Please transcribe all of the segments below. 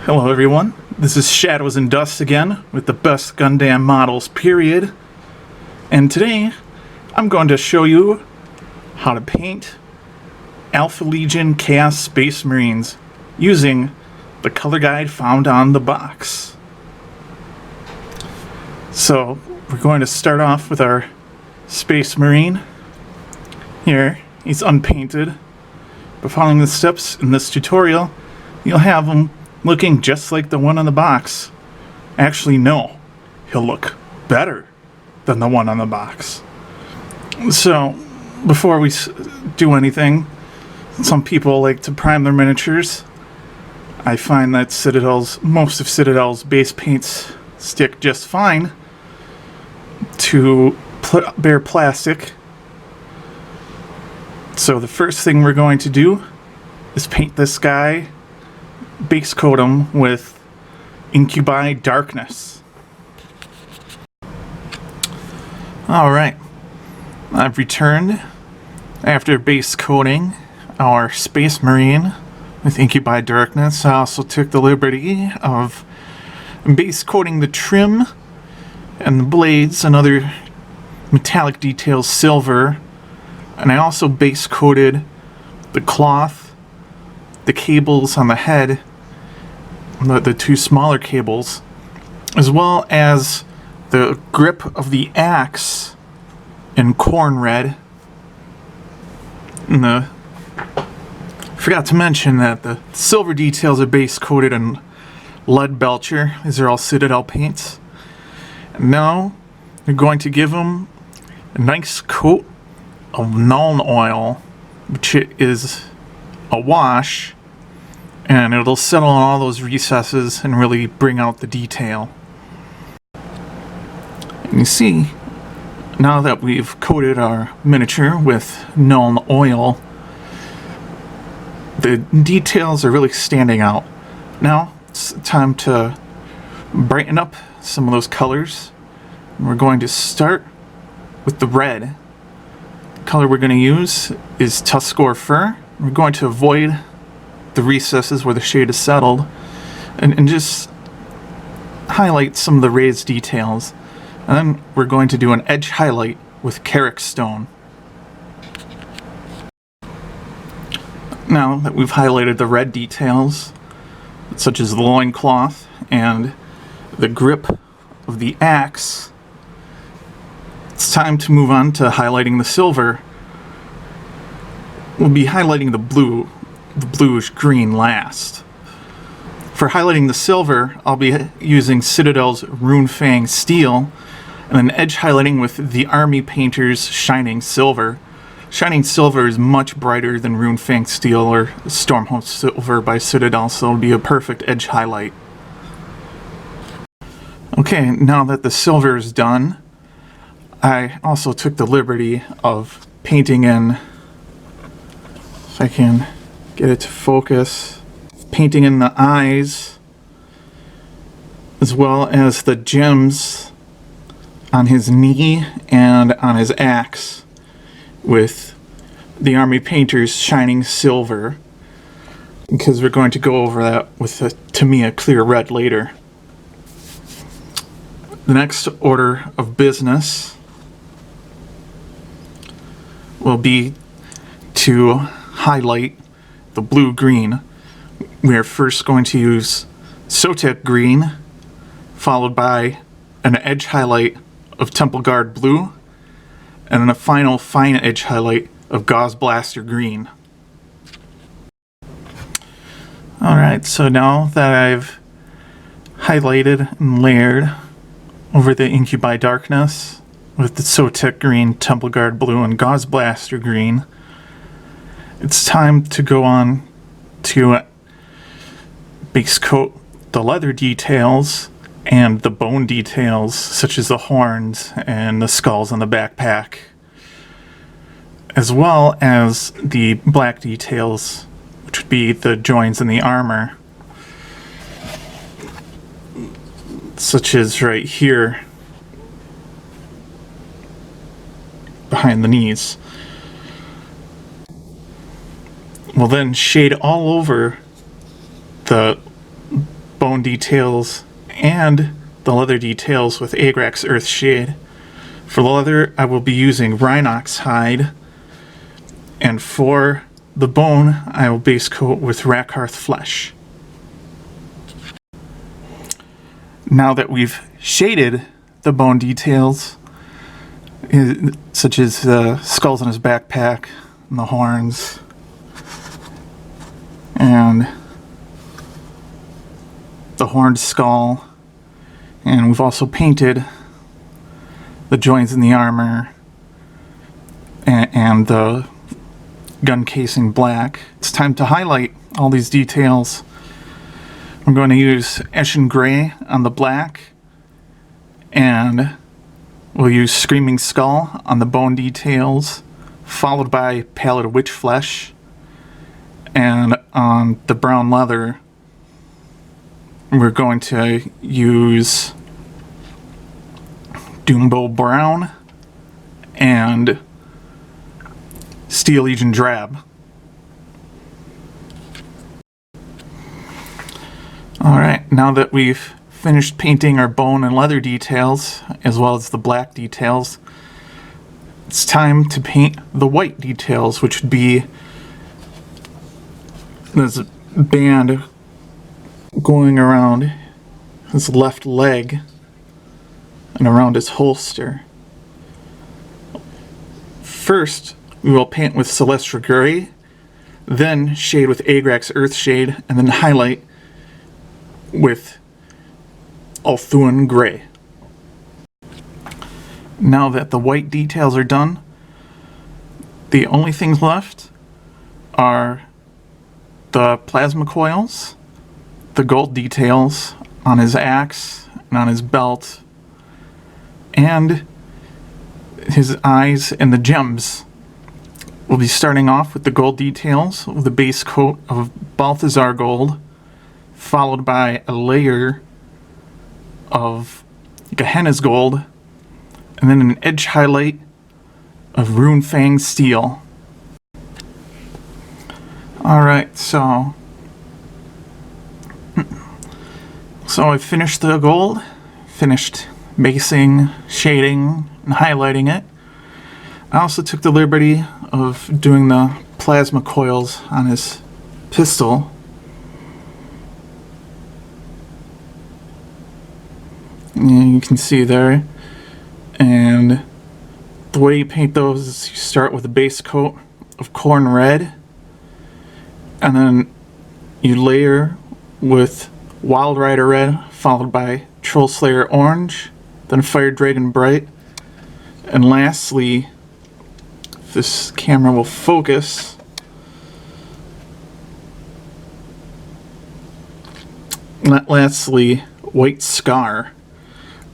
Hello everyone, this is Shadows and Dust again with the best Gundam models period, and today I'm going to show you how to paint Alpha Legion Chaos Space Marines using the color guide found on the box. So we're going to start off with our Space Marine. Here, he's unpainted, but following the steps in this tutorial, you'll have him looking just like the one on the box. Actually, no. He'll look better than the one on the box. So, before we do anything, some people like to prime their miniatures. I find that most of Citadel's base paints stick just fine to bare plastic. So the first thing we're going to do is paint this guy, base coat him with Incubi Darkness. Alright, I've returned after base coating our Space Marine with Incubi Darkness. I also took the liberty of base coating the trim and the blades and other metallic details silver, and I also base coated the cloth, the cables on the head, the two smaller cables, as well as the grip of the axe in corn red. And forgot to mention that the silver details are base coated in lead belcher. These are all Citadel paints. And now we're going to give them a nice coat of Nuln oil, which is a wash, and it'll settle on all those recesses and really bring out the detail. And you see, now that we've coated our miniature with Nuln oil, the details are really standing out. Now it's time to brighten up some of those colors. And we're going to start with the red. The color we're going to use is Tuscarora Fur. We're going to avoid the recesses where the shade is settled and just highlight some of the raised details. And then we're going to do an edge highlight with Carrick Stone. Now that we've highlighted the red details, such as the loincloth and the grip of the axe, it's time to move on to highlighting the silver. We'll be highlighting the bluish green last. For highlighting the silver, I'll be using Citadel's Runefang Steel, and then edge highlighting with the Army Painter's Shining Silver. Shining Silver is much brighter than Runefang Steel or Stormhost Silver by Citadel, so it'll be a perfect edge highlight. Okay, now that the silver is done, I also took the liberty of painting in, if I can get it to focus, painting in the eyes, as well as the gems on his knee and on his axe with the Army Painter's Shining Silver, because we're going to go over that with a Tamiya Clear Red later. The next order of business will be to highlight the blue-green. We are first going to use Sotek Green, followed by an edge highlight of Temple Guard Blue, and then a final fine edge highlight of Gauze Blaster Green. Alright, so now that I've highlighted and layered over the Incubi Darkness with the Sotek Green, Temple Guard Blue, and Gauze Blaster Green, it's time to go on to base coat the leather details and the bone details, such as the horns and the skulls on the backpack, as well as the black details, which would be the joins in the armor, such as right here behind the knees. We'll then shade all over the bone details and the leather details with Agrax Earthshade. For the leather, I will be using Rhinox hide, and for the bone, I will base coat with Rakarth flesh. Now that we've shaded the bone details, such as the skulls on his backpack and the horns, and the horned skull, and we've also painted the joints in the armor and the gun casing black. It's time to highlight all these details. I'm going to use Eshin Gray on the black, and we'll use Screaming Skull on the bone details, followed by Pallid Witch Flesh, and on the brown leather we're going to use Doombow Brown and Steel Legion Drab. Alright, now that we've finished painting our bone and leather details, as well as the black details, it's time to paint the white details, which would be this band going around his left leg and around his holster. First, we will paint with Celestial Gray, then shade with Agrax Earthshade, and then highlight with Althuan Gray. Now that the white details are done, the only things left are the plasma coils, the gold details on his axe and on his belt, and his eyes and the gems. We'll be starting off with the gold details with a base coat of Balthazar gold, followed by a layer of Gehenna's gold, and then an edge highlight of Rune Fang steel. Alright, so I finished the gold, finished basing, shading, and highlighting it. I also took the liberty of doing the plasma coils on his pistol. And you can see there. And the way you paint those is you start with a base coat of Corn Red, and then you layer with Wild Rider Red, followed by Troll Slayer Orange, then Fire Dragon Bright, and lastly, if this camera will focus, lastly, White Scar,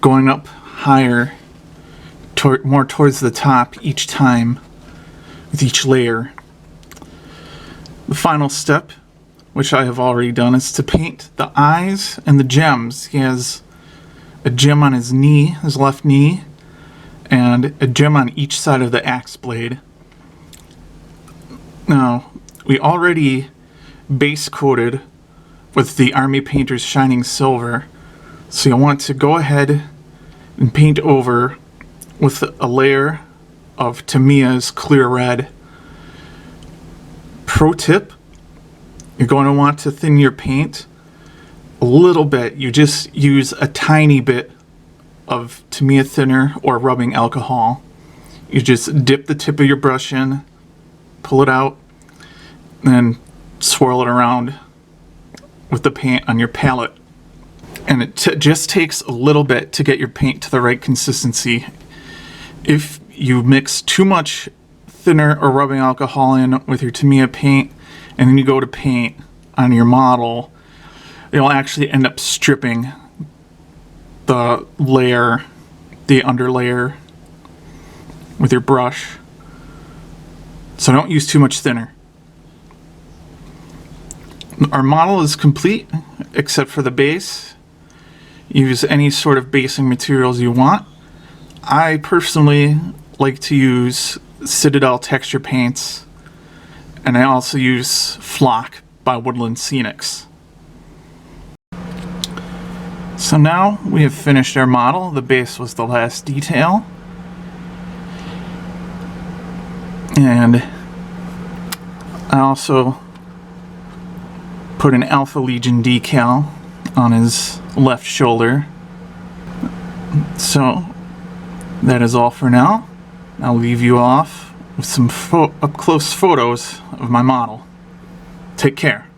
going up higher, more towards the top each time with each layer. The final step, which I have already done, is to paint the eyes and the gems. He has a gem on his knee, his left knee, and a gem on each side of the axe blade. Now, we already base coated with the Army Painter's Shining Silver, so you'll want to go ahead and paint over with a layer of Tamiya's Clear Red. Pro tip, you're going to want to thin your paint a little bit. You just use a tiny bit of Tamiya thinner or rubbing alcohol. You just dip the tip of your brush in, pull it out, and swirl it around with the paint on your palette. And it just takes a little bit to get your paint to the right consistency. If you mix too much thinner or rubbing alcohol in with your Tamiya paint, and then you go to paint on your model, you'll actually end up stripping the layer, the underlayer, with your brush. So don't use too much thinner. Our model is complete, except for the base. Use any sort of basing materials you want. I personally like to use Citadel texture paints, and I also use Flock by Woodland Scenics. So now we have finished our model. The base was the last detail. And I also put an Alpha Legion decal on his left shoulder. So that is all for now. I'll leave you off with some up-close photos of my model. Take care.